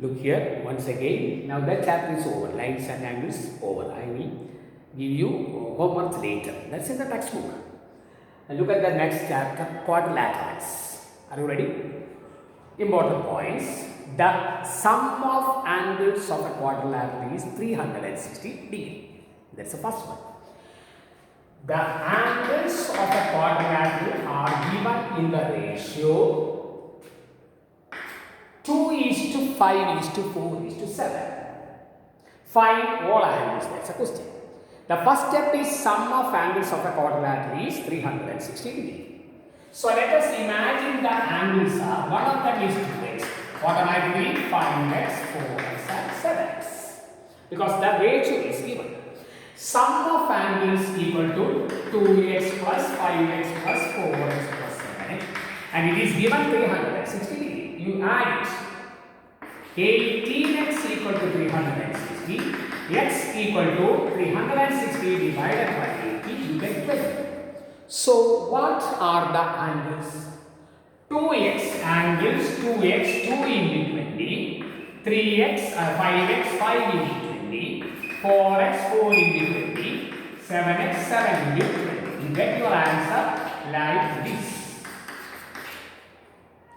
Look here once again. Now that chapter is over. Lines and angles over. I will give you homework later. That's in the textbook. And look at the next chapter, quadrilaterals. Are you ready? Important points. The sum of angles of a quadrilateral is 360 degree. That's the first one. The angles of a quadrilateral are given in the ratio 2:5:4:7. Find all angles. That's a question. The first step is sum of angles of a quadrilateral is 360 degree. So let us imagine the angles are, one of them is 2x, automatically 5x, 4x and 7x. Because the ratio is given. Sum of angles equal to 2x plus 5x plus 4x plus 7x, and it is given 360 degree. You add it. 18x equal to 360, x equal to 360 divided by 80, you get 20. So what are the angles? 2x angles, 2x, 2 into 20, 3x, 5x, 5 into 20, 4x, 4 into 20, 7x, 7 into 20. You get your answer like this.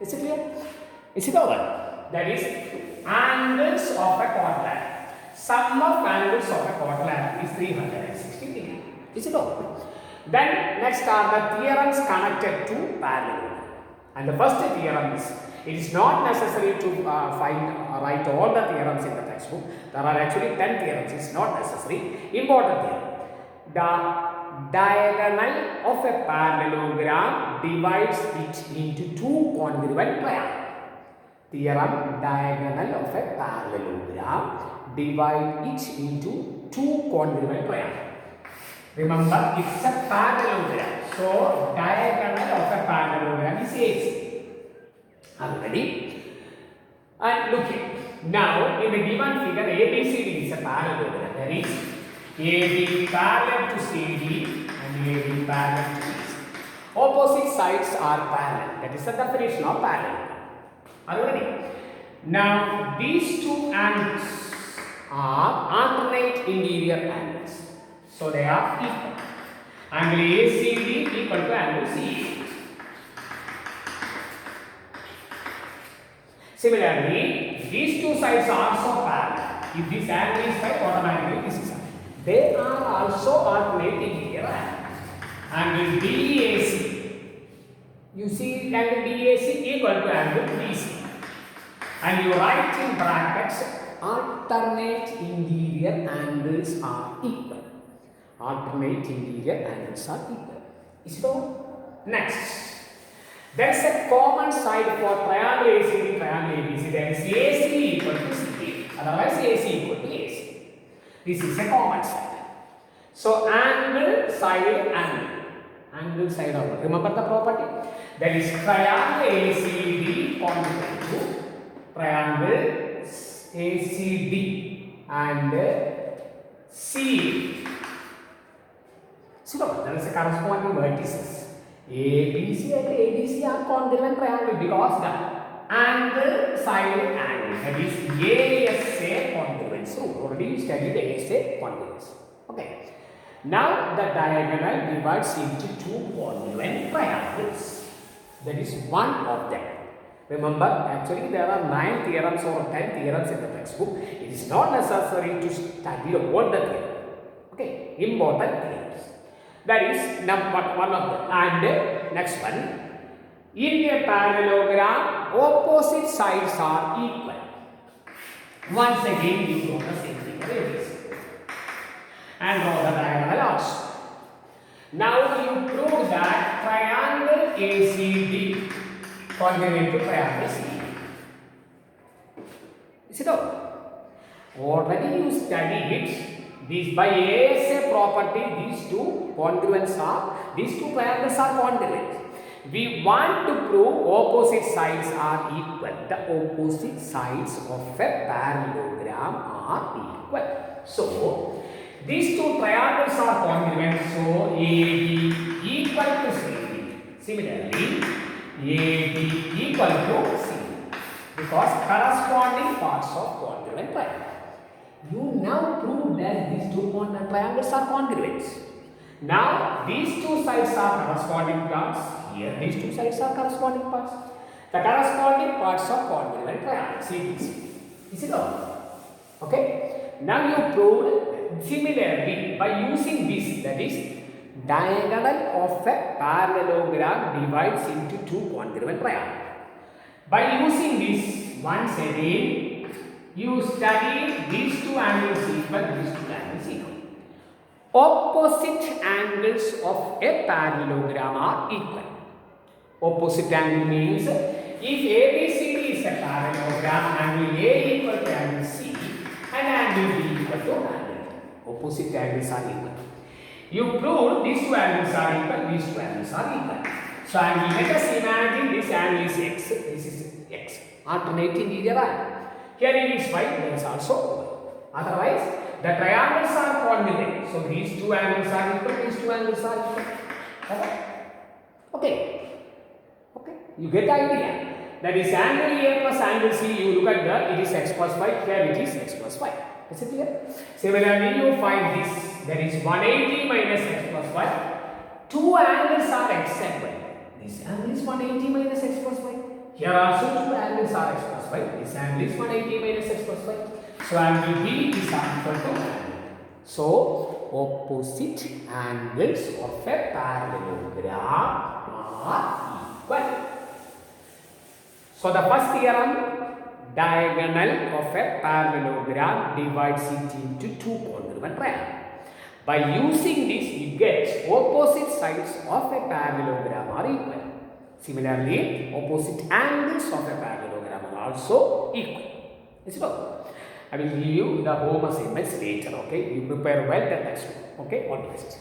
Is it clear? Is it over? That is angles of a quadrilateral. Sum of angles of a quadrilateral is 360 degree. Is it over? Then next are the theorems connected to parallelogram. And the first theorem is, it is not necessary to write all the theorems in the textbook. There are actually 10 theorems. It is not necessary. Important theorem. The diagonal of a parallelogram divides it into two congruent triangles. Theorem, diagonal of a parallelogram divide it into two congruent triangles. Remember, it's a parallelogram. So, diagonal of a parallelogram is AC. Are you ready? And look here. Now, in the given figure, ABCD is a parallelogram. That is, AB parallel to CD and AB parallel to BC. Opposite sides are parallel. That is the definition of parallelogram. Are you ready? Now, these two angles are alternate interior angles. So, they are equal. Angle ACD equal to angle CE. Similarly, these two sides are also parallel. If this angle is right, automatically this is right. They are also alternate interior angles. Angle DAC. You see angle DAC equal to angle BC. And you write in brackets, alternate interior angles are equal. Alternate interior angles are equal. Is it all? Next, there is a common side for triangle ACD, triangle ABC. That is AC equal to CD. Otherwise, AC equal to AC. This is a common side. So, angle, side, angle. Angle, side, angle. Remember the property? That is triangle ACD congruent to triangle ACD and CE. So, there is a corresponding vertices. ABC and ABC are congruent triangle because the angle, side, angle. That is ASA congruence rule. Already we studied ASA congruence. Okay. Now, the diagonal divides into two congruent triangles. That is one of them. Remember, actually there are 9 theorems or 10 theorems in the textbook. It is not necessary to study all the theorems. Okay, important theorems. That is one of them. And next one, in a parallelogram, opposite sides are equal. Once again, you draw the same figure and draw the diagonal also. Now you prove that triangle ACD congruent to triangle CE. Is it all? Already you studied this by ASA property. These two congruents are, these two triangles are congruent. We want to prove opposite sides are equal. The opposite sides of a parallelogram are equal. So, these two triangles are congruent. So, AB equal to CD. Similarly, AB equal to CD. because corresponding parts of congruent triangle. You now prove that these two triangles are congruent. Now these two sides are corresponding parts. Here these two sides are corresponding parts. The corresponding parts of congruent triangle. CBSE. Is it all? Okay. Now you proved similarly by using this, that is diagonal of a parallelogram divides into two congruent triangles. By using this, once again, you study these two angles equal, these two angles equal. Opposite angles of a parallelogram are equal. Opposite angle means if ABCD is a parallelogram, angle A equal to angle C and angle B equal to angle B. Opposite angles are equal. You proved these two angles are equal, these two angles are equal. So let us imagine this angle is x, this is x. Alternating either way. Here it is y, there is also y. Otherwise, the triangles are congruent. So these two angles are equal, these two angles are equal. Okay. Okay. You get the idea. That is angle A plus angle C. You look at the, it is x plus y. Here it is x plus y. Is it clear? Similarly, you find this. That is 180 minus x plus y. Two angles are x and y. This angle is 180 minus x plus y. Here also two angles are x plus y. This angle is 180 minus x plus y. So angle B is equal to angle. So opposite angles of a parallelogram are equal. So the first theorem, diagonal of a parallelogram divides it into two congruent triangles. By using this, you get opposite sides of a parallelogram are equal. Similarly, opposite angles of a parallelogram are also equal. Is it all? I will give you the home assignments later. Okay, you prepare well the next one. Okay, all the best.